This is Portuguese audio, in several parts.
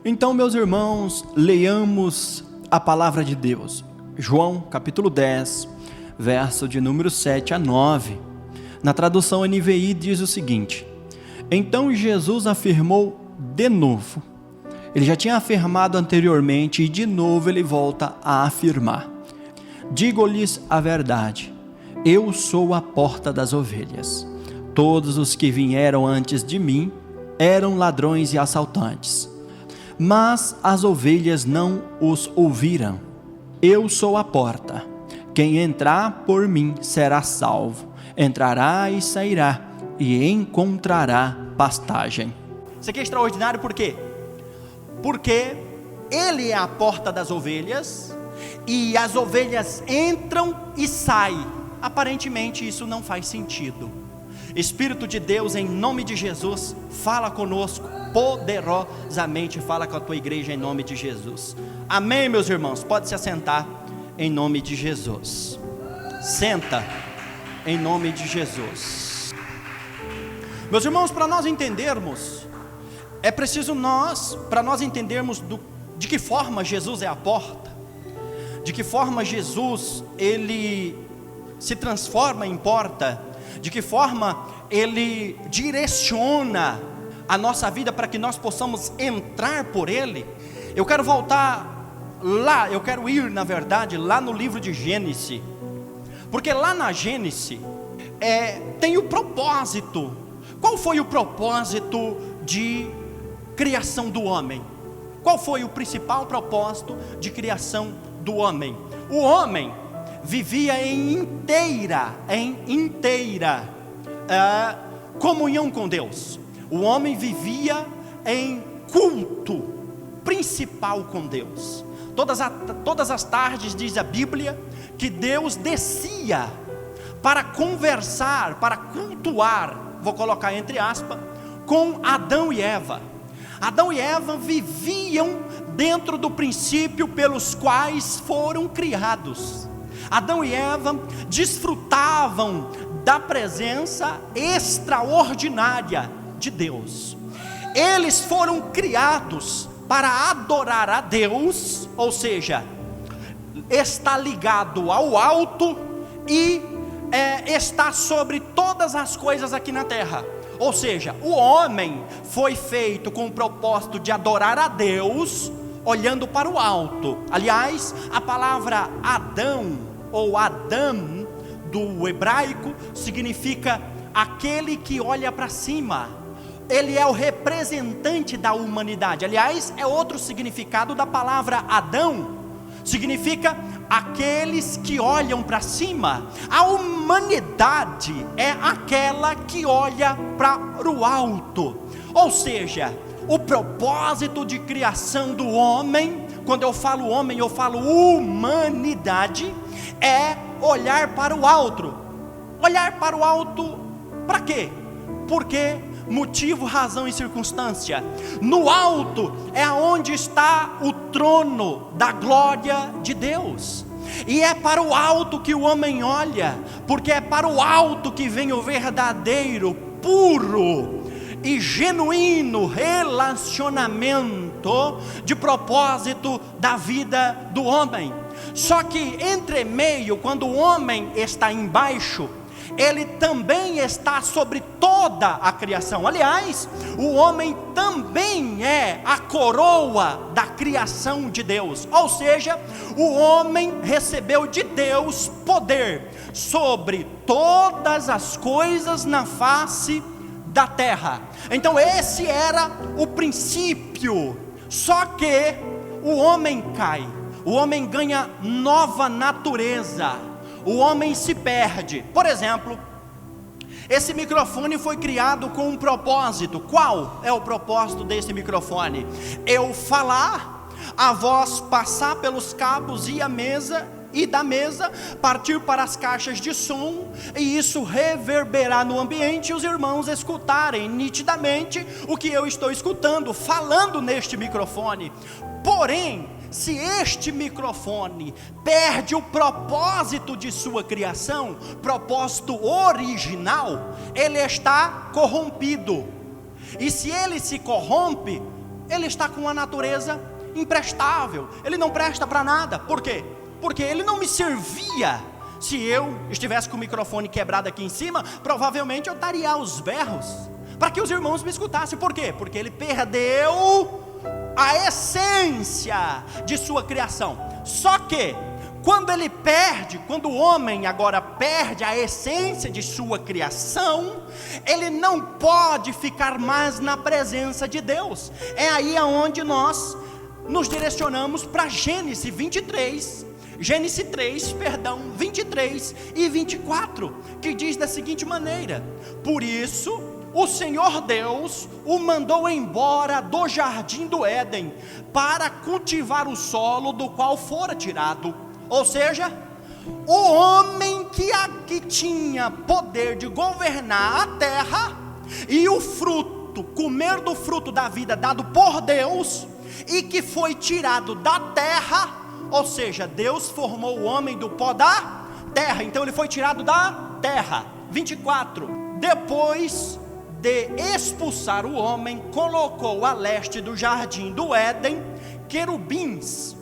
Então, meus irmãos, leiamos a palavra de Deus. João capítulo 10, verso de número 7 a 9. Na tradução NVI diz o seguinte: então Jesus afirmou de novo. Ele já tinha afirmado anteriormente e de novo ele volta a afirmar: digo-lhes a verdade, eu sou a porta das ovelhas. Todos os que vieram antes de mim eram ladrões e assaltantes, mas as ovelhas não os ouviram. Eu sou a porta. Quem entrar por mim será salvo. Entrará e sairá e encontrará pastagem. Isso aqui é extraordinário por quê? Porque ele é a porta das ovelhas e as ovelhas entram e saem. Aparentemente isso não faz sentido. Espírito de Deus, em nome de Jesus, fala conosco poderosamente, fala com a tua igreja em nome de Jesus. Amém, meus irmãos? Pode se assentar em nome de Jesus. Senta em nome de Jesus. Meus irmãos, para nós entendermos, é preciso para nós entendermos de que forma Jesus é a porta, de que forma Jesus, ele se transforma em porta, de que forma ele direciona a nossa vida para que nós possamos entrar por ele. Eu quero voltar lá, eu quero ir na verdade lá no livro de Gênesis, porque lá na Gênesis tem o propósito. Qual foi o propósito de criação do homem? Qual foi o principal propósito de criação do homem? O homem vivia em inteira comunhão com Deus. O homem vivia em culto principal com Deus. Todas as tardes, diz a Bíblia, que Deus descia para conversar, para cultuar, vou colocar entre aspas, com Adão e Eva. Adão e Eva viviam dentro do princípio pelos quais foram criados. Adão e Eva desfrutavam da presença extraordinária de Deus. Eles foram criados para adorar a Deus, ou seja, está ligado ao alto e está sobre todas as coisas aqui na terra. Ou seja, o homem foi feito com o propósito de adorar a Deus, olhando para o alto. Aliás, a palavra Adão ou Adam do hebraico significa aquele que olha para cima. Ele é o representante da humanidade. Aliás, é outro significado da palavra Adão. Significa aqueles que olham para cima. A humanidade é aquela que olha para o alto. Ou seja, o propósito de criação do homem, quando eu falo homem, eu falo humanidade, é olhar para o alto. Olhar para o alto para quê? Porque motivo, razão e circunstância. No alto é onde está o trono da glória de Deus. E é para o alto que o homem olha, porque é para o alto que vem o verdadeiro, puro e genuíno relacionamento de propósito da vida do homem. Só que entre meio, quando o homem está embaixo, ele também está sobre toda a criação. Aliás, o homem também é a coroa da criação de Deus. Ou seja, o homem recebeu de Deus poder sobre todas as coisas na face da terra. Então esse era o princípio. Só que o homem cai, o homem ganha nova natureza, o homem se perde. Por exemplo, esse microfone foi criado com um propósito. Qual é o propósito desse microfone? Eu falar, a voz passar pelos cabos e da mesa partir para as caixas de som, e isso reverberar no ambiente, e os irmãos escutarem nitidamente o que eu estou escutando, falando neste microfone. Porém, se este microfone perde o propósito de sua criação, propósito original, ele está corrompido. E se ele se corrompe, ele está com uma natureza imprestável, ele não presta para nada. Por quê? Porque ele não me servia. Se eu estivesse com o microfone quebrado aqui em cima, provavelmente eu estaria aos berros, para que os irmãos me escutassem. Por quê? Porque ele perdeu a essência de sua criação. Só que, quando o homem agora perde a essência de sua criação, ele não pode ficar mais na presença de Deus. É aí aonde nós nos direcionamos para Gênesis 23 e 24, que diz da seguinte maneira: por isso o Senhor Deus o mandou embora do jardim do Éden, para cultivar o solo do qual fora tirado. Ou seja, o homem que tinha poder de governar a terra, e o fruto, comer do fruto da vida dado por Deus, e que foi tirado da terra. Ou seja, Deus formou o homem do pó da terra, então ele foi tirado da terra. 24, depois de expulsar o homem, colocou a leste do jardim do Éden querubins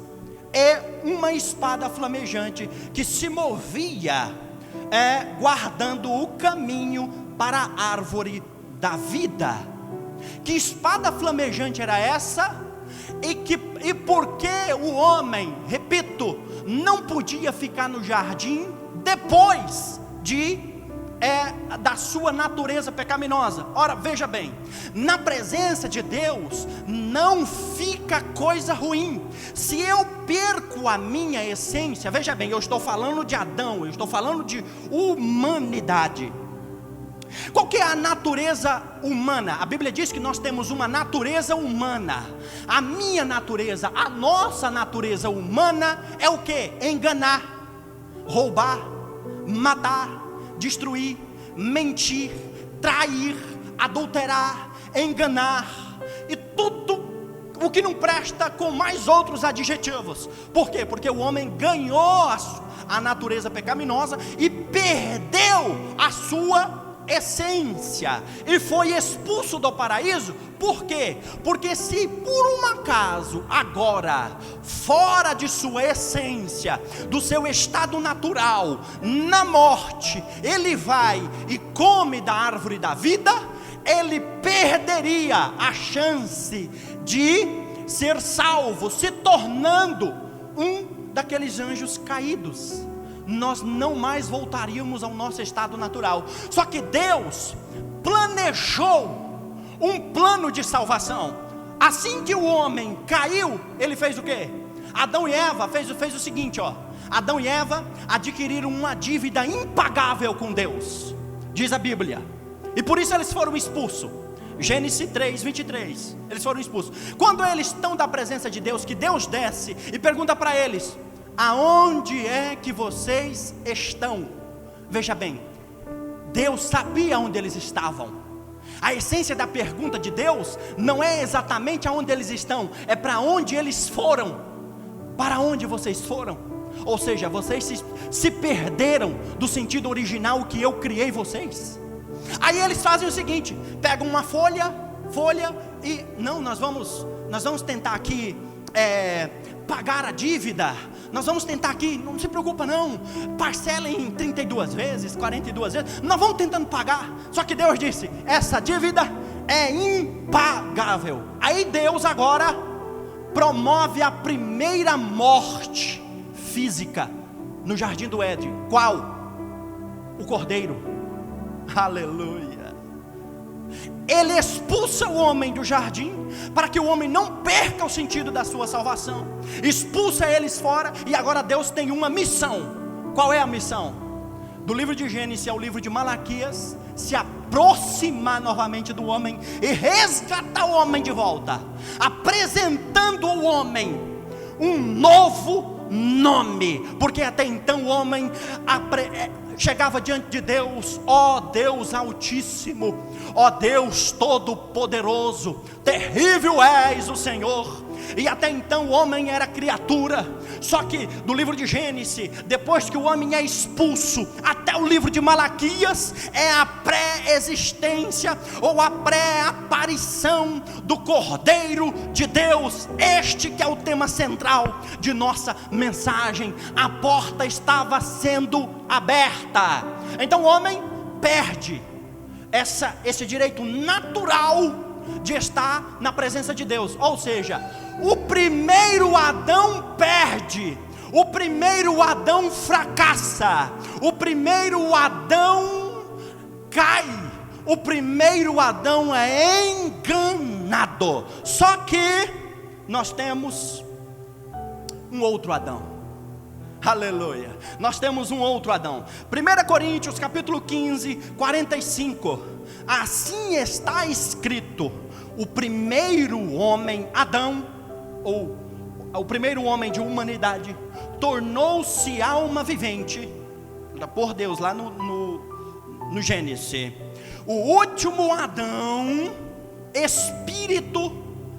e uma espada flamejante que se movia, guardando o caminho para a árvore da vida. Que espada flamejante era essa? E por que o homem, repito, não podia ficar no jardim depois da sua natureza pecaminosa? Ora, veja bem, na presença de Deus não fica coisa ruim. Se eu perco a minha essência, veja bem, eu estou falando de Adão, eu estou falando de humanidade. Qual que é a natureza humana? A Bíblia diz que nós temos uma natureza humana. A minha natureza, a nossa natureza humana é o que? Enganar, roubar, matar, destruir, mentir, trair, adulterar, enganar, e tudo o que não presta, com mais outros adjetivos. Por quê? Porque o homem ganhou a natureza pecaminosa e perdeu a sua essência, e foi expulso do paraíso. Por quê? Porque se por um acaso agora, fora de sua essência, do seu estado natural, na morte, ele vai e come da árvore da vida, ele perderia a chance de ser salvo, se tornando um daqueles anjos caídos. Nós não mais voltaríamos ao nosso estado natural. Só que Deus planejou um plano de salvação. Assim que o homem caiu, ele fez o quê? Adão e Eva fez o seguinte, Adão e Eva adquiriram uma dívida impagável com Deus, diz a Bíblia, e por isso eles foram expulsos. Gênesis 3, 23, eles foram expulsos. Quando eles estão da presença de Deus, que Deus desce e pergunta para eles: aonde é que vocês estão? Veja bem, Deus sabia onde eles estavam. A essência da pergunta de Deus não é exatamente aonde eles estão, é para onde eles foram. Para onde vocês foram? Ou seja, vocês se perderam do sentido original que eu criei vocês. Aí eles fazem o seguinte: pegam uma folha e nós vamos tentar aqui pagar a dívida. Nós vamos tentar aqui, não se preocupa não, parcela em 32 vezes, 42 vezes, nós vamos tentando pagar. Só que Deus disse: essa dívida é impagável. Aí Deus agora promove a primeira morte física no jardim do Éden. Qual? O cordeiro. Aleluia. Ele expulsa o homem do jardim, para que o homem não perca o sentido da sua salvação. Expulsa eles fora, e agora Deus tem uma missão. Qual é a missão? Do livro de Gênesis ao livro de Malaquias, se aproximar novamente do homem e resgatar o homem de volta, apresentando ao homem um novo nome, porque até então o homem chegava diante de Deus: ó Deus Altíssimo, ó Deus Todo-Poderoso, terrível és o Senhor. e até então o homem era criatura. Só que do livro de Gênesis, depois que o homem é expulso, até o livro de Malaquias, é a pré-existência ou a pré-aparição do Cordeiro de Deus. Este que é o tema central de nossa mensagem. A porta estava sendo aberta. Então o homem perde esse direito natural de estar na presença de Deus. Ou seja, o primeiro Adão perde, o primeiro Adão fracassa, o primeiro Adão cai, o primeiro Adão é enganado. Só que nós temos um outro Adão. Aleluia. Nós temos um outro Adão. 1 Coríntios capítulo 15, 45. Assim está escrito: o primeiro homem, Adão, ou o primeiro homem de humanidade, tornou-se alma vivente, por Deus, lá no Gênesis. O último Adão, espírito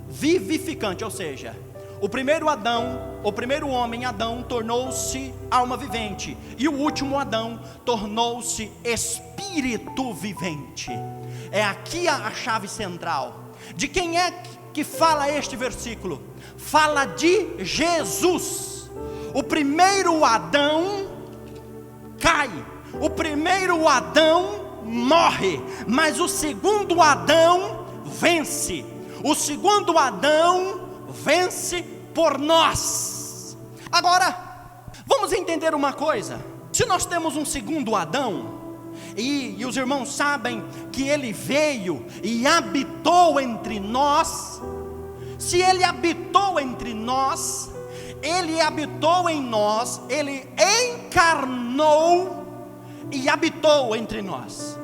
vivificante, ou seja, o primeiro Adão, o primeiro homem, Adão, tornou-se alma vivente, e o último Adão tornou-se espírito vivente. É aqui a chave central. De quem é que fala este versículo? Fala de Jesus. O primeiro Adão cai, o primeiro Adão morre, mas o segundo Adão vence. O segundo Adão vence por nós. Agora, vamos entender uma coisa. Se nós temos um segundo Adão, e os irmãos sabem que ele veio e habitou entre nós. Se ele habitou entre nós, ele habitou em nós, ele encarnou e habitou entre nós.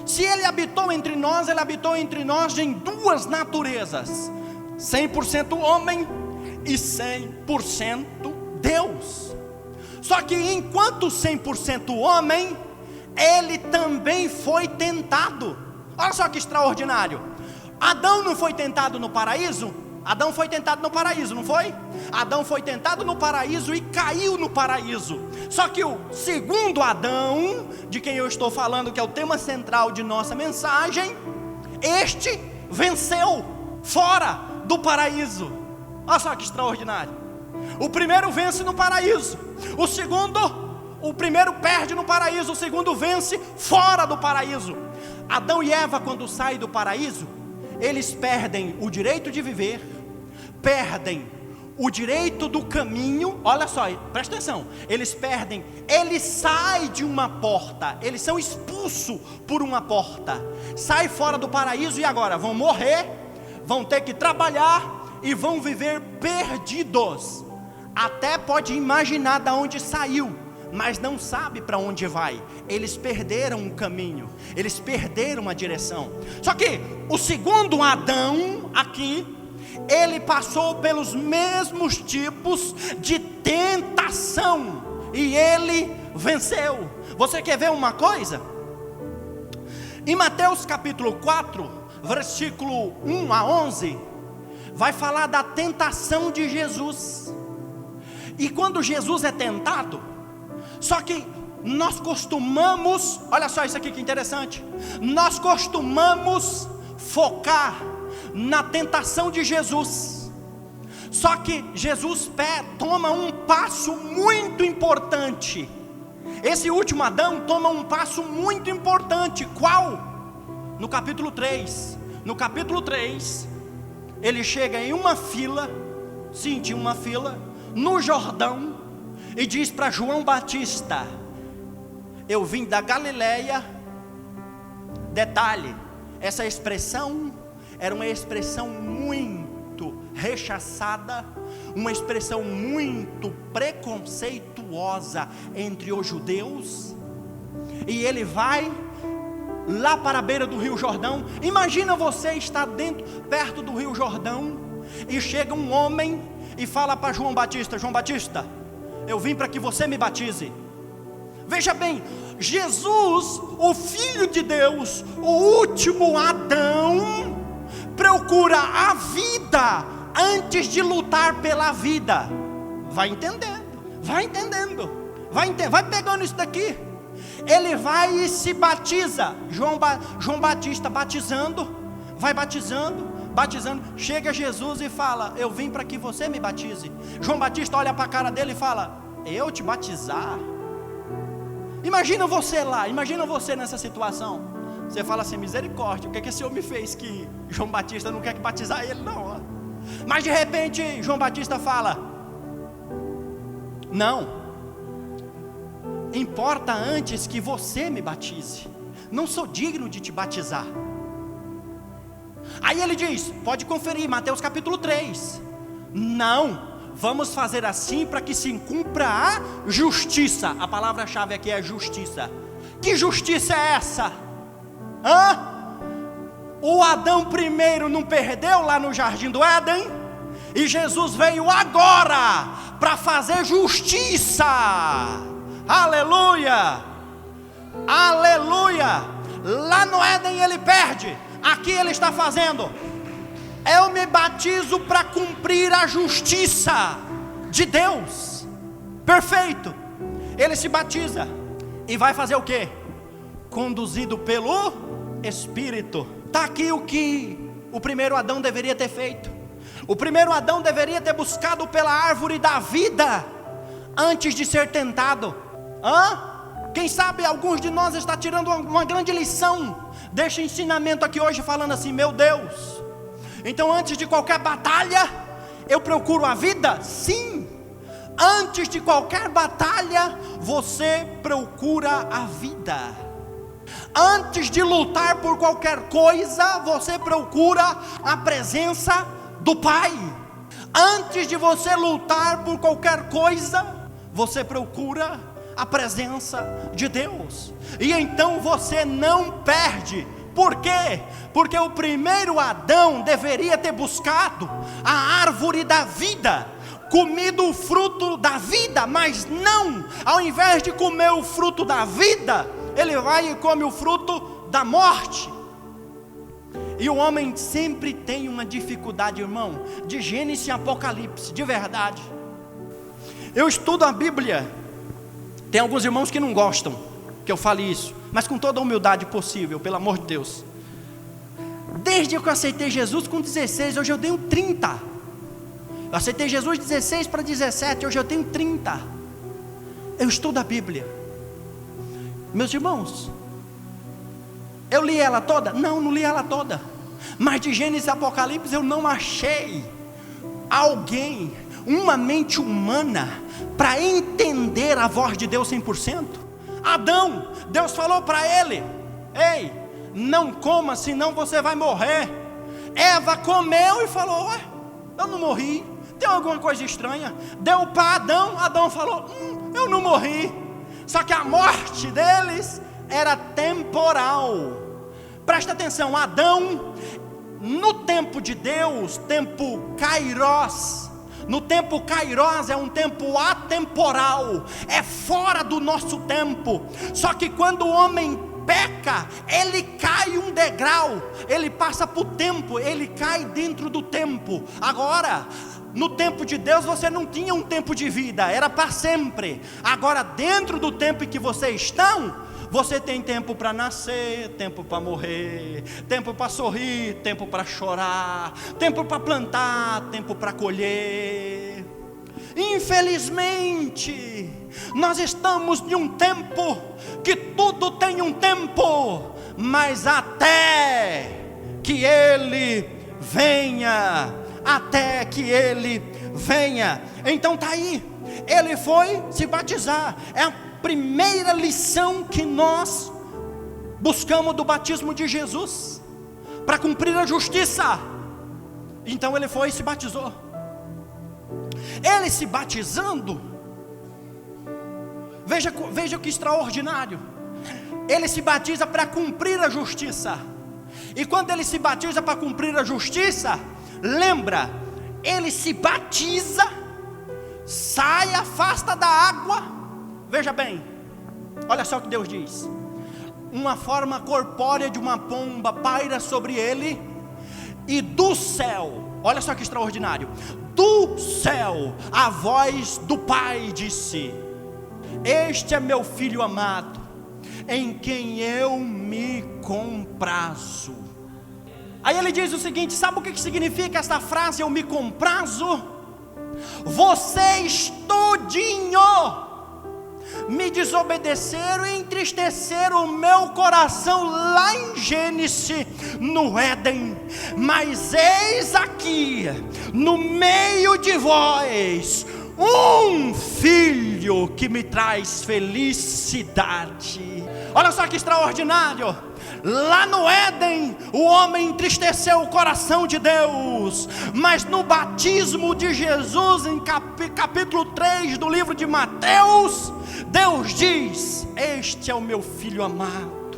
Se ele habitou entre nós, ele habitou entre nós em duas naturezas: 100% homem e 100% Deus. Só que enquanto 100% homem, ele também foi tentado. Olha só que extraordinário. Adão não foi tentado no paraíso? Adão foi tentado no paraíso, não foi? Adão foi tentado no paraíso e caiu no paraíso. Só que o segundo Adão, de quem eu estou falando, que é o tema central de nossa mensagem, este venceu fora do paraíso. Olha só que extraordinário. O primeiro vence no paraíso, o primeiro perde no paraíso, o segundo vence fora do paraíso. Adão e Eva, quando saem do paraíso, eles perdem o direito de viver, perdem o direito do caminho. Olha só, presta atenção. Eles saem de uma porta, eles são expulsos por uma porta, saem fora do paraíso e agora vão morrer, vão ter que trabalhar e vão viver perdidos. Até pode imaginar de onde saiu, mas não sabe para onde vai. Eles perderam o caminho, eles perderam a direção. Só que o segundo Adão aqui, ele passou pelos mesmos tipos de tentação e ele venceu. Você quer ver uma coisa? Em Mateus capítulo 4, versículo 1 a 11, vai falar da tentação de Jesus. E quando Jesus é tentado, só que nós costumamos, olha só isso aqui que interessante, nós costumamos focar na tentação de Jesus. Só que Jesus toma um passo muito importante. Esse último Adão toma um passo muito importante. Qual? No capítulo 3. No capítulo 3, ele chega em uma fila, no Jordão, e diz para João Batista: eu vim da Galileia. Detalhe, essa expressão era uma expressão muito rechaçada, uma expressão muito preconceituosa entre os judeus. E ele vai lá para a beira do Rio Jordão. Imagina você estar perto do Rio Jordão, e chega um homem e fala para João Batista: João Batista, eu vim para que você me batize. Veja bem, Jesus, o Filho de Deus, o último Adão, procura a vida antes de lutar pela vida, vai entendendo, vai pegando isso daqui. Ele vai e se batiza. João Batista batizando, vai batizando. Chega Jesus e fala: eu vim para que você me batize. João Batista olha para a cara dele e fala: eu te batizar? Imagina você lá, imagina você nessa situação. Você fala assim: misericórdia, o que é que esse homem fez que João Batista não quer que batizar ele? Não. Mas de repente João Batista fala: não, importa antes que você me batize, não sou digno de te batizar. Aí ele diz, pode conferir, Mateus capítulo 3, não, vamos fazer assim para que se cumpra a justiça. A palavra-chave aqui é justiça. Que justiça é essa? O Adão primeiro não perdeu lá no jardim do Éden? E Jesus veio agora para fazer justiça. Aleluia, aleluia. Lá no Éden ele perde, aqui ele está fazendo. Eu me batizo para cumprir a justiça de Deus. Perfeito. Ele se batiza e vai fazer o quê? Conduzido pelo Espírito. Está aqui o que o primeiro Adão deveria ter feito. O primeiro Adão deveria ter buscado pela árvore da vida antes de ser tentado. Quem sabe alguns de nós está tirando uma grande lição deste ensinamento aqui hoje, falando assim: meu Deus, então antes de qualquer batalha eu procuro a vida? Sim, antes de qualquer batalha você procura a vida. Antes de lutar por qualquer coisa, você procura a presença do Pai. Antes de você lutar por qualquer coisa, você procura a presença de Deus. E então você não perde. Por quê? Porque o primeiro Adão deveria ter buscado a árvore da vida, comido o fruto da vida, mas não, ao invés de comer o fruto da vida, ele vai e come o fruto da morte. E o homem sempre tem uma dificuldade, irmão, de Gênesis e Apocalipse, de verdade. Eu estudo a Bíblia, tem alguns irmãos que não gostam que eu fale isso, mas com toda a humildade possível, pelo amor de Deus. Desde que eu aceitei Jesus com 16, hoje eu tenho 30. Eu aceitei Jesus 16 para 17, hoje eu tenho 30. Eu estudo a Bíblia. Meus irmãos, eu li ela toda? Não li ela toda. Mas de Gênesis e Apocalipse eu não achei alguém, uma mente humana, para entender a voz de Deus 100%. Adão, Deus falou para ele: ei, não coma, senão você vai morrer. Eva comeu e falou: ué, eu não morri, tem alguma coisa estranha. Deu para Adão, Adão falou: eu não morri. Só que a morte deles era temporal. Presta atenção, Adão, no tempo de Deus, tempo Kairos. No tempo Kairos é um tempo atemporal, é fora do nosso tempo. Só que quando o homem peca, ele cai um degrau, ele passa para o tempo, ele cai dentro do tempo. Agora, no tempo de Deus você não tinha um tempo de vida, era para sempre. Agora dentro do tempo em que vocês estão, você tem tempo para nascer, tempo para morrer, tempo para sorrir, tempo para chorar, tempo para plantar, tempo para colher. Infelizmente, nós estamos em um tempo que tudo tem um tempo, mas até que Ele venha, até que Ele venha. Então tá aí, ele foi se batizar. É a primeira lição que nós buscamos do batismo de Jesus, para cumprir a justiça. Então ele foi e se batizou. Ele se batizando, veja que extraordinário. Ele se batiza para cumprir a justiça. E quando ele se batiza para cumprir a justiça, lembra, ele se batiza, sai, afasta da água. Veja bem, olha só o que Deus diz: uma forma corpórea de uma pomba paira sobre ele, E do céu, olha só que extraordinário, do céu a voz do Pai disse: este é meu filho amado, em quem eu me comprazo. Aí ele diz o seguinte: sabe o que significa essa frase, eu me comprazo? Vocês todinho me desobedeceram e entristeceram o meu coração lá em Gênesis, no Éden, mas eis aqui, no meio de vós, um filho que me traz felicidade. Olha só que extraordinário. Lá no Éden, o homem entristeceu o coração de Deus, mas no batismo de Jesus, em capítulo 3 do livro de Mateus, Deus diz: este é o meu filho amado,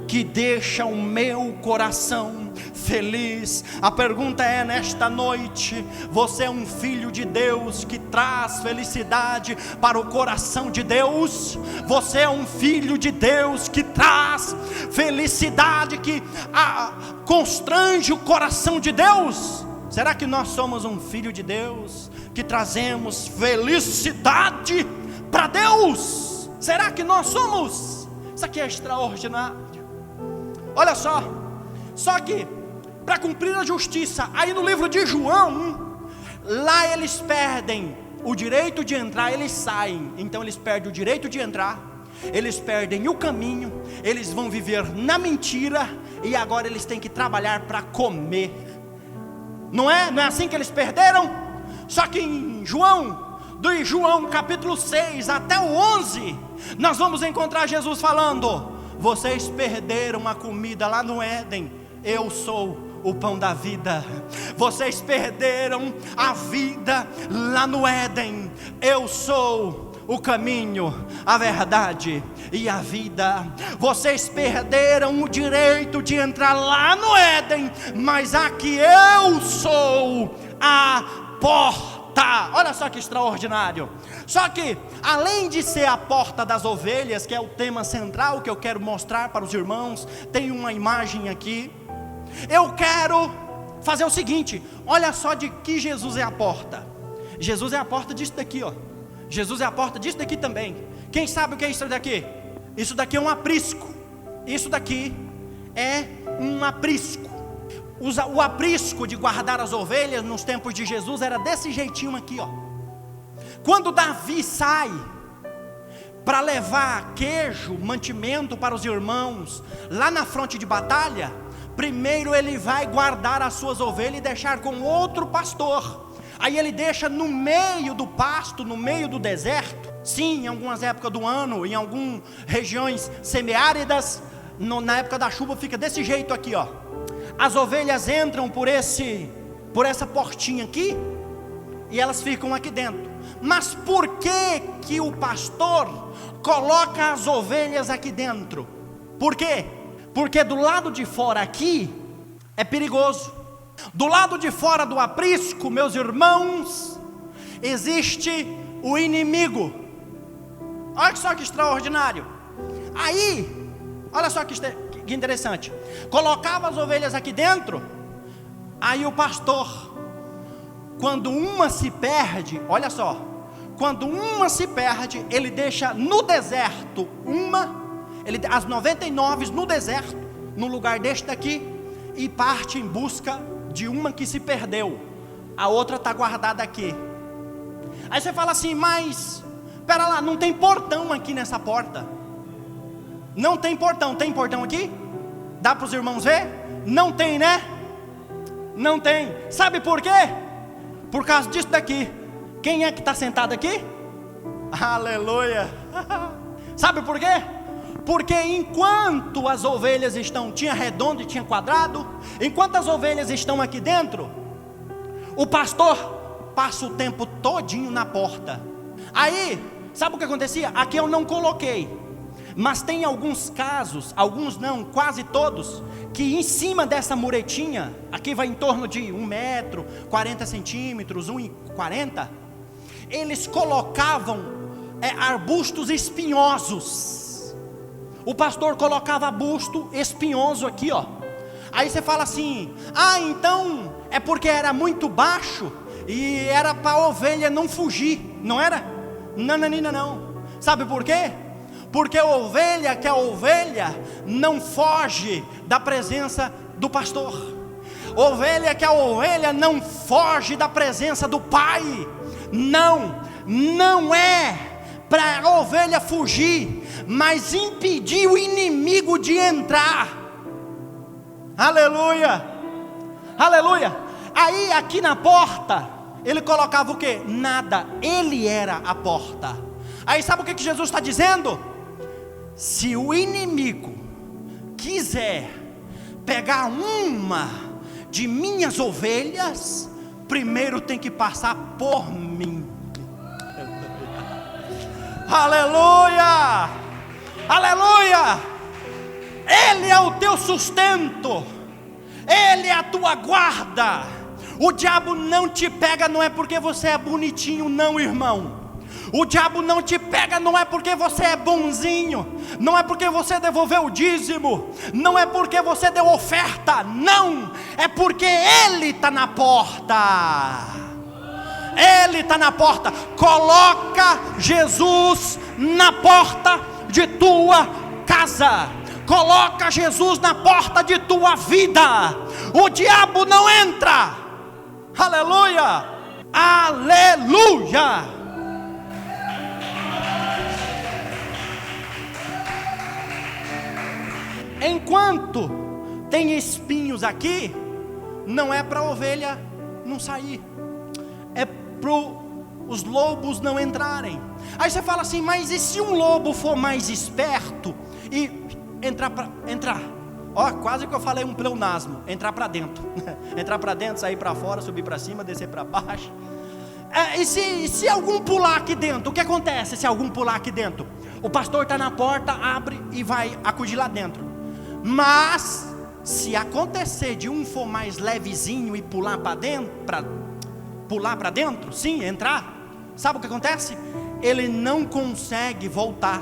que deixa o meu coração feliz. A pergunta é, nesta noite, você é um filho de Deus que traz felicidade para o coração de Deus? Você é um filho de Deus que traz felicidade, que constrange o coração de Deus? Será que nós somos um filho de Deus que trazemos felicidade para Deus? Será que nós somos? Isso aqui é extraordinário. Olha só que para cumprir a justiça, aí no livro de João, lá eles perdem o direito de entrar, eles saem, então eles perdem o direito de entrar, eles perdem o caminho, eles vão viver na mentira, e agora eles têm que trabalhar para comer. Não é assim que eles perderam? Só que em João capítulo 6 até o 11, nós vamos encontrar Jesus falando: vocês perderam a comida lá no Éden, eu sou o pão da vida. Vocês perderam a vida lá no Éden, eu sou o caminho, a verdade e a vida. Vocês perderam o direito de entrar lá no Éden, mas aqui eu sou a porta. Olha só que extraordinário. Só que, além de ser a porta das ovelhas, que é o tema central que eu quero mostrar para os irmãos, tem uma imagem aqui. Eu quero fazer o seguinte: olha só de que Jesus é a porta. Jesus é a porta disso daqui, ó. Jesus é a porta disso daqui também. Quem sabe o que é isso daqui? Isso daqui é um aprisco. Isso daqui é um aprisco. O aprisco de guardar as ovelhas nos tempos de Jesus era desse jeitinho aqui, ó. Quando Davi sai para levar queijo, mantimento para os irmãos lá na fronte de batalha, primeiro ele vai guardar as suas ovelhas e deixar com outro pastor. Aí ele deixa no meio do pasto, no meio do deserto. Sim, em algumas épocas do ano, em algumas regiões semiáridas, na época da chuva fica desse jeito aqui, ó. As ovelhas entram por essa portinha aqui e elas ficam aqui dentro. Mas por que o pastor coloca as ovelhas aqui dentro? Por quê? Porque do lado de fora aqui é perigoso. Do lado de fora do aprisco, meus irmãos, existe o inimigo. Olha só que extraordinário. Aí, olha só que interessante. Colocava as ovelhas aqui dentro. Aí o pastor, quando uma se perde, olha só, quando uma se perde, ele deixa no deserto as 99 no deserto, no lugar deste daqui, e parte em busca de uma que se perdeu. A outra está guardada aqui. Aí você fala assim: mas espera lá, não tem portão aqui nessa porta. Não tem portão. Tem portão aqui? Dá para os irmãos ver? Não tem, né? Não tem. Sabe por quê? Por causa disso daqui. Quem é que está sentado aqui? Aleluia. Sabe por quê? Porque enquanto as ovelhas tinha redondo e tinha quadrado, enquanto as ovelhas estão aqui dentro, o pastor passa o tempo todinho na porta. Aí, sabe o que acontecia? Aqui eu não coloquei, mas tem alguns casos, alguns não, quase todos, que em cima dessa muretinha, aqui vai em torno de 1 metro, 40 centímetros, 1,40, eles colocavam arbustos espinhosos. O pastor colocava arbusto espinhoso aqui, ó. Aí você fala assim: ah, então é porque era muito baixo e era para a ovelha não fugir, não era? Não, não, não, não. Sabe por quê? Porque a ovelha não foge da presença do pastor. A ovelha não foge da presença do pai. Não é para a ovelha fugir, mas impedir o inimigo de entrar. Aleluia, aleluia. Aí aqui na porta, ele colocava o que? Nada, ele era a porta. Aí sabe o que Jesus está dizendo? Se o inimigo quiser pegar uma de minhas ovelhas, primeiro tem que passar por mim. Aleluia, aleluia. Ele é o teu sustento, Ele é a tua guarda. O diabo não te pega, não é porque você é bonitinho, não, irmão. O diabo não te pega, não é porque você é bonzinho, não é porque você devolveu o dízimo, não é porque você deu oferta, não, é porque Ele está na porta. Ele está na porta. Coloca Jesus na porta de tua casa. Coloca Jesus na porta de tua vida. O diabo não entra. Aleluia, aleluia. Enquanto tem espinhos aqui, não é para a ovelha não sair, é para os lobos não entrarem. Aí você fala assim: mas e se um lobo for mais esperto e entrar? Ó, quase que eu falei um pleonasmo. Entrar para dentro. Entrar para dentro, sair para fora, subir para cima, descer para baixo. E se algum pular aqui dentro, o que acontece se algum pular aqui dentro? O pastor está na porta, abre e vai acudir lá dentro. Mas se acontecer de um for mais levezinho e pular para dentro, sim, entrar, sabe o que acontece? Ele não consegue voltar,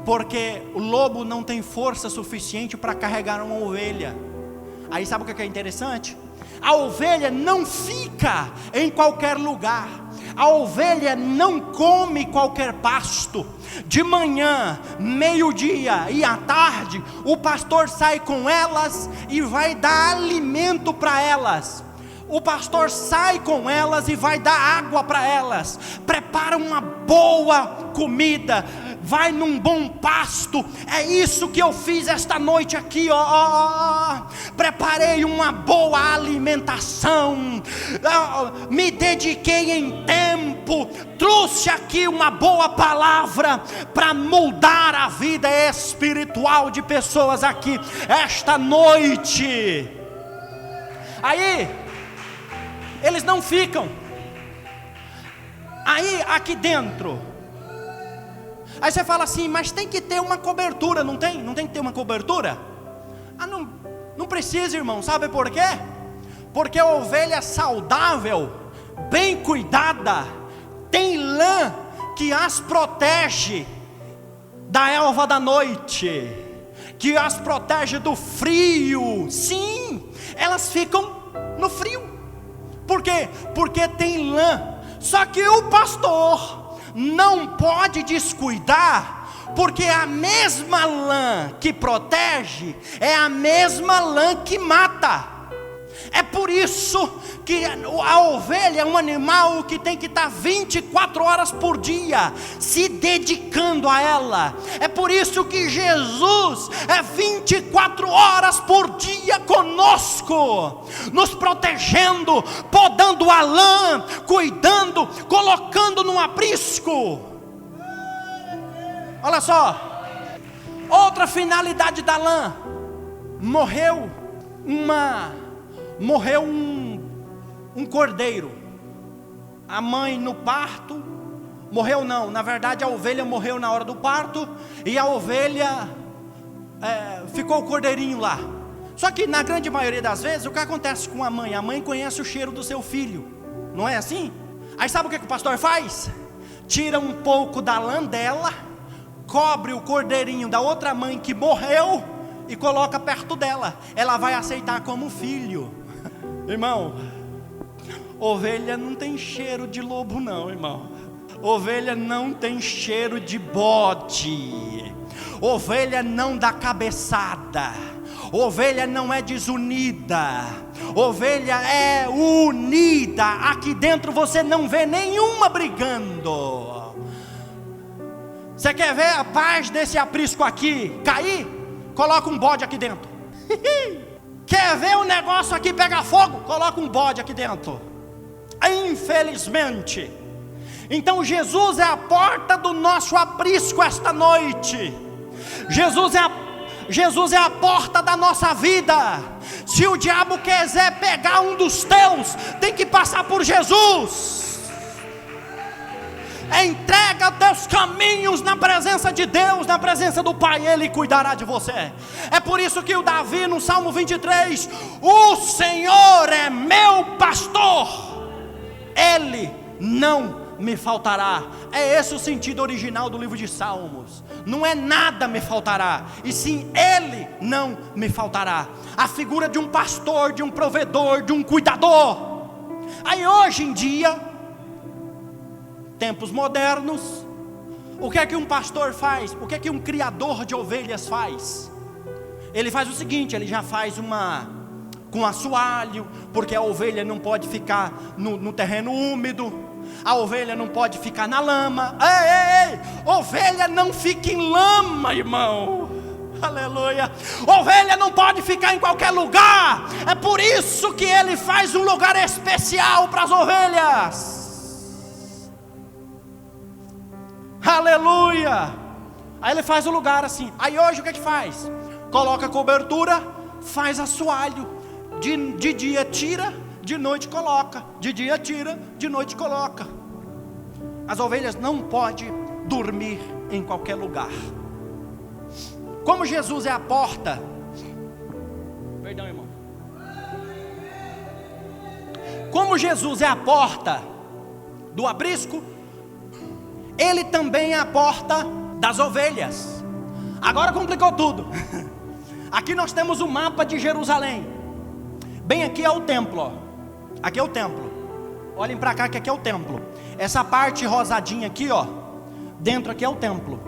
porque o lobo não tem força suficiente para carregar uma ovelha. Aí sabe o que é interessante? A ovelha não fica em qualquer lugar. A ovelha não come qualquer pasto. De manhã, meio-dia e à tarde, o pastor sai com elas e vai dar alimento para elas. O pastor sai com elas e vai dar água para elas. Prepara uma boa comida, vai num bom pasto. É isso que eu fiz esta noite aqui, preparei uma boa alimentação, me dediquei em tempo, trouxe aqui uma boa palavra para mudar a vida espiritual de pessoas aqui esta noite. Aí eles não ficam. Aí aqui dentro, aí você fala assim: mas tem que ter uma cobertura, não tem? Não tem que ter uma cobertura? Não precisa, irmão. Sabe por quê? Porque a ovelha saudável, bem cuidada, tem lã que as protege da elva da noite, que as protege do frio. Sim, elas ficam no frio. Por quê? Porque tem lã. Só que o pastor não pode descuidar, porque a mesma lã que protege é a mesma lã que mata. É por isso que a ovelha é um animal que tem que estar 24 horas por dia se dedicando a ela. É por isso que Jesus é 24 horas por dia conosco, nos protegendo, podando a lã, cuidando, colocando no aprisco. Olha só, outra finalidade da lã: morreu um cordeiro. A mãe no parto, morreu não, na verdade a ovelha morreu na hora do parto, e a ovelha ficou o cordeirinho lá. Só que na grande maioria das vezes, o que acontece com a mãe? A mãe conhece o cheiro do seu filho, não é assim? Aí sabe o que o pastor faz? Tira um pouco da lã dela, cobre o cordeirinho da outra mãe que morreu, e coloca perto dela. Ela vai aceitar como filho. Irmão, ovelha não tem cheiro de lobo não, irmão. Ovelha não tem cheiro de bode. Ovelha não dá cabeçada. Ovelha não é desunida. Ovelha é unida. Aqui dentro você não vê nenhuma brigando. Você quer ver a paz desse aprisco aqui cair? Coloca um bode aqui dentro. Quer ver o negócio aqui pegar fogo? Coloca um bode aqui dentro. Infelizmente. Então Jesus é a porta do nosso aprisco esta noite. Jesus é a porta da nossa vida. Se o diabo quiser pegar um dos teus, tem que passar por Jesus. Entrega teus caminhos na presença de Deus, na presença do Pai, Ele cuidará de você. É por isso que o Davi no Salmo 23, o Senhor é meu pastor, Ele não me faltará. É esse o sentido original do livro de Salmos. Não é nada me faltará, e sim Ele não me faltará. A figura de um pastor, de um provedor, de um cuidador. Aí hoje em dia, tempos modernos, o que é que um pastor faz? O que é que um criador de ovelhas faz? Ele faz o seguinte, ele já faz com assoalho, porque a ovelha não pode ficar no terreno úmido, a ovelha não pode ficar na lama. Ei, ovelha não fica em lama, irmão. Aleluia. Ovelha não pode ficar em qualquer lugar. É por isso que ele faz um lugar especial para as ovelhas. Aleluia. Aí ele faz o lugar assim. Aí hoje o que faz? Coloca cobertura, faz assoalho. De dia tira, de noite coloca. De dia tira, de noite coloca. As ovelhas não podem dormir em qualquer lugar. Como Jesus é a porta. Perdão, irmão. Como Jesus é a porta do aprisco, Ele também é a porta das ovelhas. Agora complicou tudo. Aqui nós temos o mapa de Jerusalém. Bem aqui é o templo, ó. Aqui é o templo. Olhem para cá que aqui é o templo. Essa parte rosadinha aqui, ó, dentro aqui é o templo.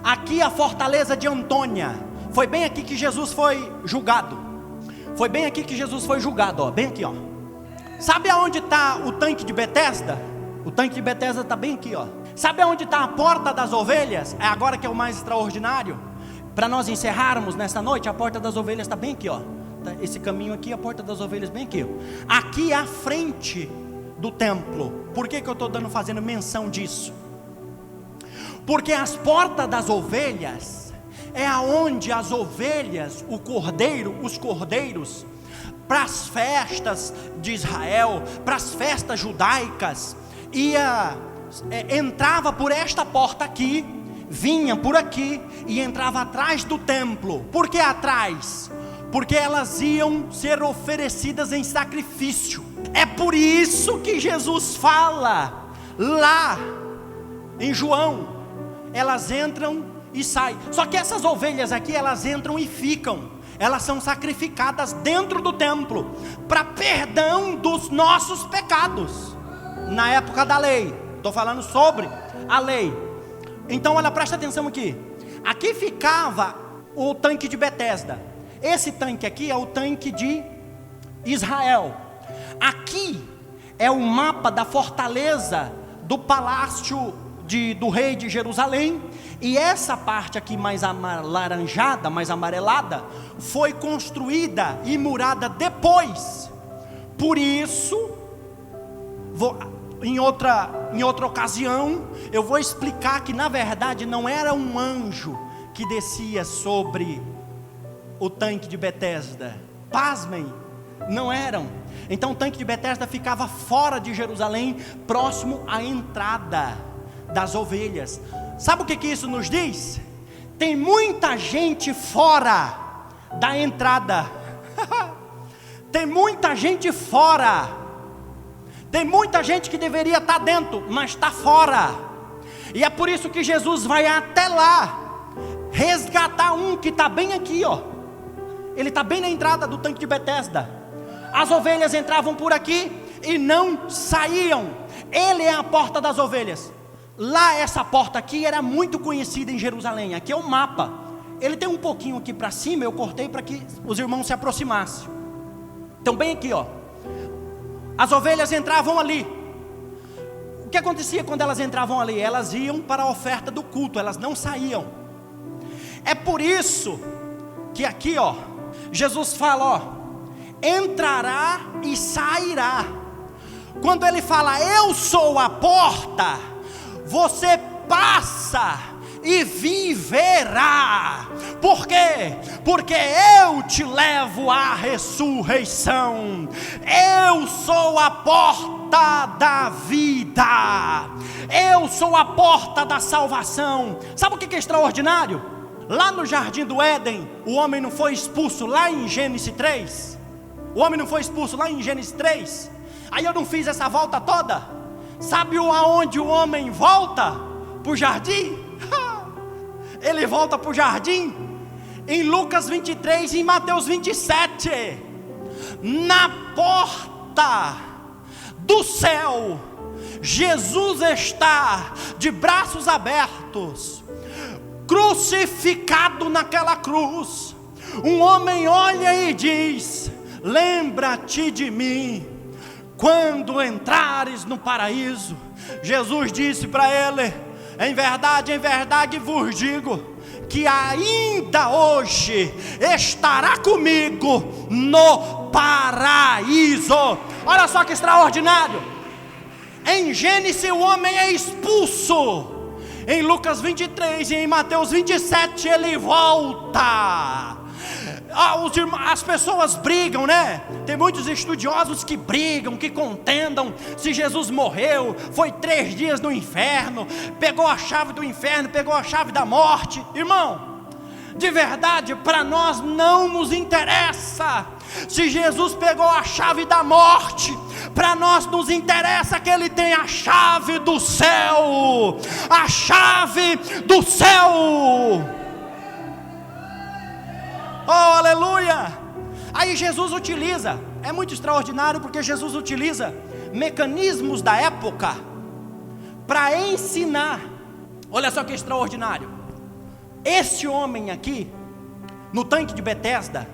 Aqui a fortaleza de Antônia. Foi bem aqui que Jesus foi julgado. Foi bem aqui que Jesus foi julgado, ó. Bem aqui, ó. Sabe aonde está o tanque de Betesda? O tanque de Betesda está bem aqui, ó. Sabe aonde está a porta das ovelhas? É agora que é o mais extraordinário. Para nós encerrarmos nesta noite, a porta das ovelhas está bem aqui, ó. Esse caminho aqui, a porta das ovelhas bem aqui, ó. Aqui à frente do templo. Por que eu estou fazendo menção disso? Porque as portas das ovelhas é aonde as ovelhas, os cordeiros, para as festas de Israel, para as festas judaicas, entrava por esta porta aqui, vinha por aqui e entrava atrás do templo. Por que atrás? Porque elas iam ser oferecidas em sacrifício. É por isso que Jesus fala lá em João, elas entram e saem. Só que essas ovelhas aqui, elas entram e ficam. Elas são sacrificadas dentro do templo para perdão dos nossos pecados. Na época da lei, estou falando sobre a lei. Então olha, presta atenção aqui. Aqui ficava o tanque de Betesda. Esse tanque aqui é o tanque de Israel. Aqui é o mapa da fortaleza do palácio do rei de Jerusalém. E essa parte aqui mais alaranjada, mais amarelada, foi construída e murada depois. Por isso, em outra ocasião, eu vou explicar que na verdade não era um anjo que descia sobre o tanque de Betesda. Pasmem, não eram. Então o tanque de Betesda ficava fora de Jerusalém, próximo à entrada das ovelhas. Sabe o que isso nos diz? Tem muita gente fora da entrada. Tem muita gente fora. Tem muita gente que deveria estar dentro, mas está fora. E é por isso que Jesus vai até lá resgatar um que está bem aqui, ó. Ele está bem na entrada do tanque de Betesda. As ovelhas entravam por aqui e não saíam. Ele é a porta das ovelhas. Lá, essa porta aqui era muito conhecida em Jerusalém. Aqui é o mapa. Ele tem um pouquinho aqui para cima, eu cortei para que os irmãos se aproximassem. Então bem aqui, ó. As ovelhas entravam ali. O que acontecia quando elas entravam ali? Elas iam para a oferta do culto, elas não saíam. É por isso que aqui, ó, Jesus fala, ó, entrará e sairá. Quando ele fala, eu sou a porta, você passa e viverá. Por quê? Porque eu te levo à ressurreição. Eu sou a porta da vida. Eu sou a porta da salvação. Sabe o que é extraordinário? Lá no jardim do Éden, o homem não foi expulso lá em Gênesis 3? O homem não foi expulso lá em Gênesis 3? Aí eu não fiz essa volta toda. Sabe aonde o homem volta? Para o jardim? Ele volta para o jardim em Lucas 23 e em Mateus 27. Na porta do céu, Jesus está de braços abertos, crucificado naquela cruz. Um homem olha e diz, lembra-te de mim quando entrares no paraíso. Jesus disse para ele, em verdade vos digo, que ainda hoje estará comigo no paraíso. Olha só que extraordinário. Em Gênesis o homem é expulso. Em Lucas 23 e em Mateus 27 ele volta. As pessoas brigam, né? Tem muitos estudiosos que brigam, que contendam se Jesus morreu, foi 3 dias no inferno, pegou a chave do inferno, pegou a chave da morte. Irmão, de verdade, para nós não nos interessa se Jesus pegou a chave da morte. Para nós nos interessa que Ele tem a chave do céu. A chave do céu. Oh, aleluia! Aí Jesus utiliza, é muito extraordinário porque Jesus utiliza mecanismos da época para ensinar. Olha só que extraordinário. Esse homem aqui, no tanque de Betesda,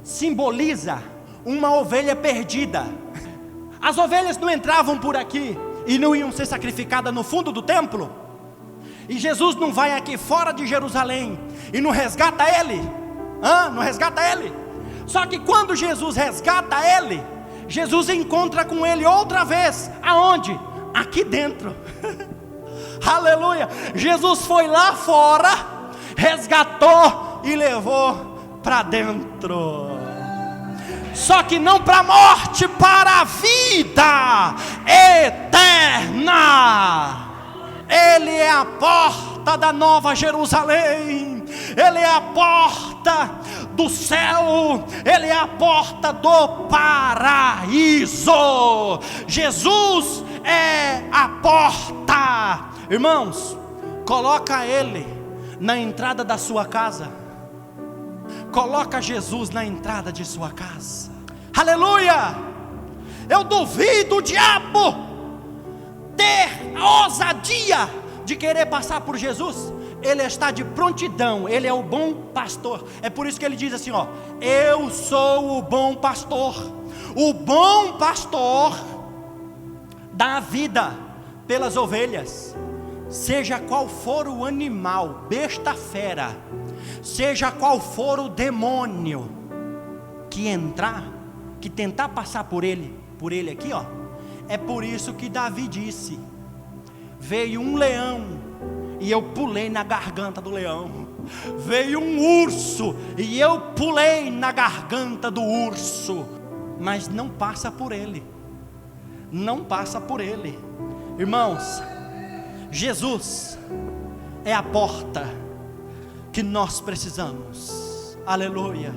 simboliza uma ovelha perdida. As ovelhas não entravam por aqui e não iam ser sacrificadas no fundo do templo. E Jesus não vai aqui fora de Jerusalém e não resgata ele. Não resgata ele. Só que quando Jesus resgata ele, Jesus encontra com ele outra vez. Aonde? Aqui dentro. Aleluia. Jesus foi lá fora, resgatou e levou para dentro. Só que não para a morte, para a vida eterna. Ele é a porta da Nova Jerusalém. Ele é a porta do céu. Ele é a porta do paraíso. Jesus é a porta. Irmãos, coloca Ele na entrada da sua casa. Coloca Jesus na entrada de sua casa. Aleluia! Eu duvido o diabo ter a ousadia de querer passar por Jesus. Ele está de prontidão. Ele é o bom pastor. É por isso que ele diz assim, ó: eu sou o bom pastor. O bom pastor dá a vida pelas ovelhas. Seja qual for o animal, besta, fera, seja qual for o demônio que entrar, que tentar passar por ele aqui, ó. É por isso que Davi disse: veio um leão e eu pulei na garganta do leão. Veio um urso e eu pulei na garganta do urso. Mas não passa por ele. Não passa por ele. Irmãos, Jesus é a porta que nós precisamos. Aleluia.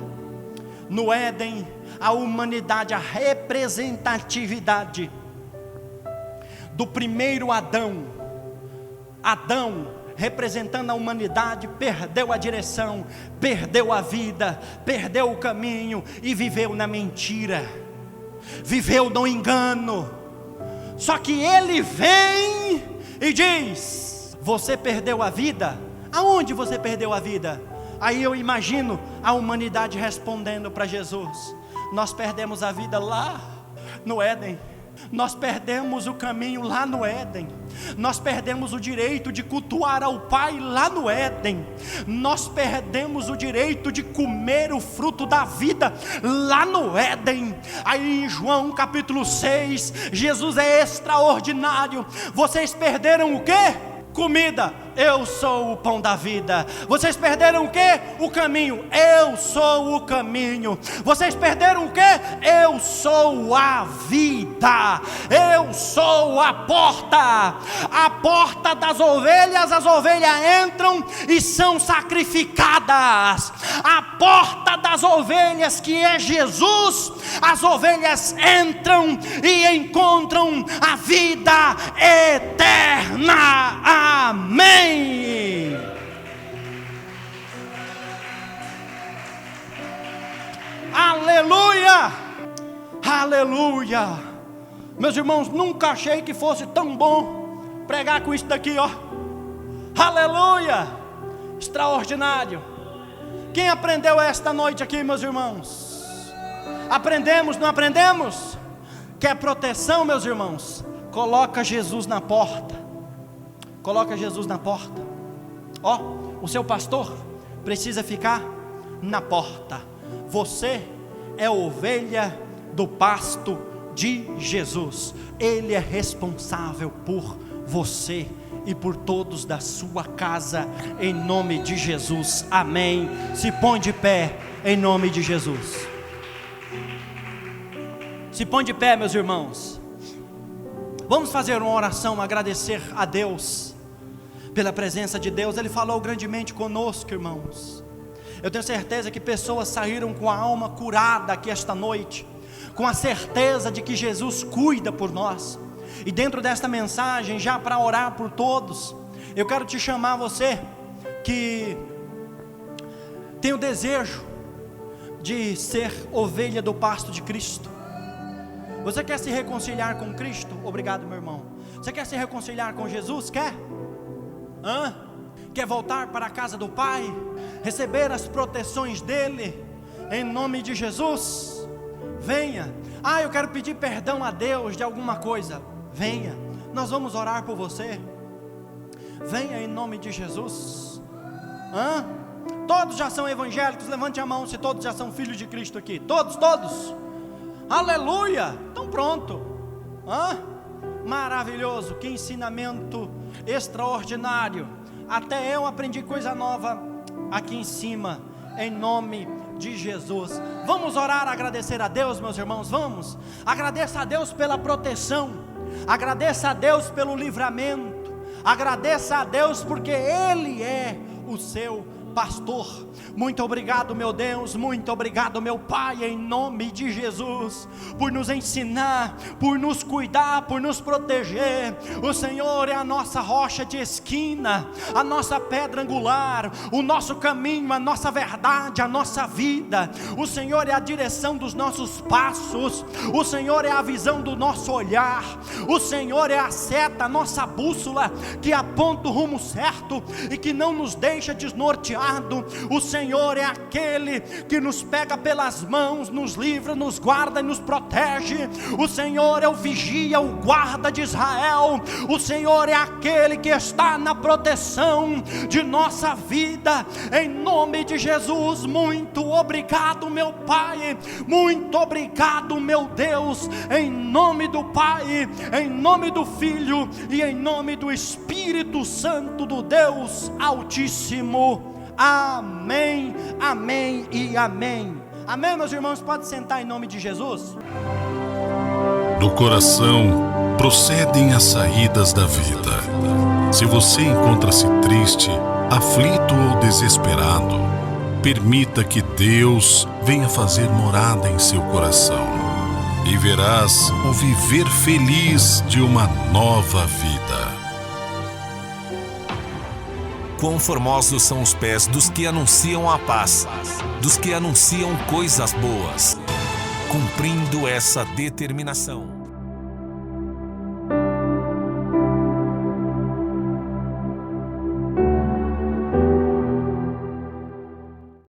No Éden, a humanidade, a representatividade do primeiro Adão. Adão representando a humanidade, perdeu a direção, perdeu a vida, perdeu o caminho e viveu na mentira, viveu no engano. Só que ele vem e diz: você perdeu a vida? Aonde você perdeu a vida? Aí eu imagino a humanidade respondendo para Jesus: nós perdemos a vida lá no Éden. Nós perdemos o caminho lá no Éden. Nós perdemos o direito de cultuar ao Pai lá no Éden. Nós perdemos o direito de comer o fruto da vida lá no Éden. Aí em João capítulo 6, Jesus é extraordinário. Vocês perderam o quê? Comida. Eu sou o pão da vida. Vocês perderam o quê? O caminho. Eu sou o caminho. Vocês perderam o quê? Eu sou a vida. Eu sou a porta. A porta das ovelhas. As ovelhas entram e são sacrificadas. A porta das ovelhas, que é Jesus, as ovelhas entram e encontram a vida eterna. Amém. Aleluia, aleluia. Meus irmãos, nunca achei que fosse tão bom pregar com isso daqui, ó. Aleluia, extraordinário. Quem aprendeu esta noite aqui, meus irmãos? Aprendemos, não aprendemos? Quer proteção, meus irmãos? Coloca Jesus na porta. Coloca Jesus na porta. Ó, o seu pastor precisa ficar na porta. Você é ovelha do pasto de Jesus. Ele é responsável por você e por todos da sua casa, em nome de Jesus. Amém. Se põe de pé em nome de Jesus. Se põe de pé, meus irmãos. Vamos fazer uma oração, agradecer a Deus pela presença de Deus. Ele falou grandemente conosco, irmãos. Eu tenho certeza que pessoas saíram com a alma curada aqui esta noite, com a certeza de que Jesus cuida por nós. E dentro desta mensagem, já para orar por todos, eu quero te chamar, você que tem o desejo de ser ovelha do pasto de Cristo. Você quer se reconciliar com Cristo? Obrigado, meu irmão. Você quer se reconciliar com Jesus? Quer? Quer voltar para a casa do Pai? Receber as proteções dEle? Em nome de Jesus? Venha. Eu quero pedir perdão a Deus de alguma coisa. Venha. Nós vamos orar por você. Venha em nome de Jesus. Todos já são evangélicos? Levante a mão se todos já são filhos de Cristo aqui. Todos, todos. Aleluia. Então pronto. Maravilhoso. Que ensinamento extraordinário. Até eu aprendi coisa nova aqui em cima, em nome de Jesus. Vamos orar, agradecer a Deus, meus irmãos. Vamos. Agradeça a Deus pela proteção. Agradeça a Deus pelo livramento. Agradeça a Deus porque Ele é o seu pastor. Muito obrigado, meu Deus, muito obrigado, meu Pai, em nome de Jesus, por nos ensinar, por nos cuidar, por nos proteger. O Senhor é a nossa rocha de esquina, a nossa pedra angular, o nosso caminho, a nossa verdade, a nossa vida. O Senhor é a direção dos nossos passos, o Senhor é a visão do nosso olhar, o Senhor é a seta, a nossa bússola, que aponta o rumo certo e que não nos deixa desnorteado. O Senhor é aquele que nos pega pelas mãos, nos livra, nos guarda e nos protege. O Senhor é o vigia, o guarda de Israel. O Senhor é aquele que está na proteção de nossa vida, em nome de Jesus. Muito obrigado, meu Pai, muito obrigado, meu Deus, em nome do Pai, em nome do Filho e em nome do Espírito Santo do Deus Altíssimo. Amém, amém e amém. Amém, meus irmãos, pode sentar em nome de Jesus. Do coração procedem as saídas da vida. Se você encontra-se triste, aflito ou desesperado, permita que Deus venha fazer morada em seu coração e verás o viver feliz de uma nova vida. quão formosos são os pés dos que anunciam a paz, dos que anunciam coisas boas. Cumprindo essa determinação,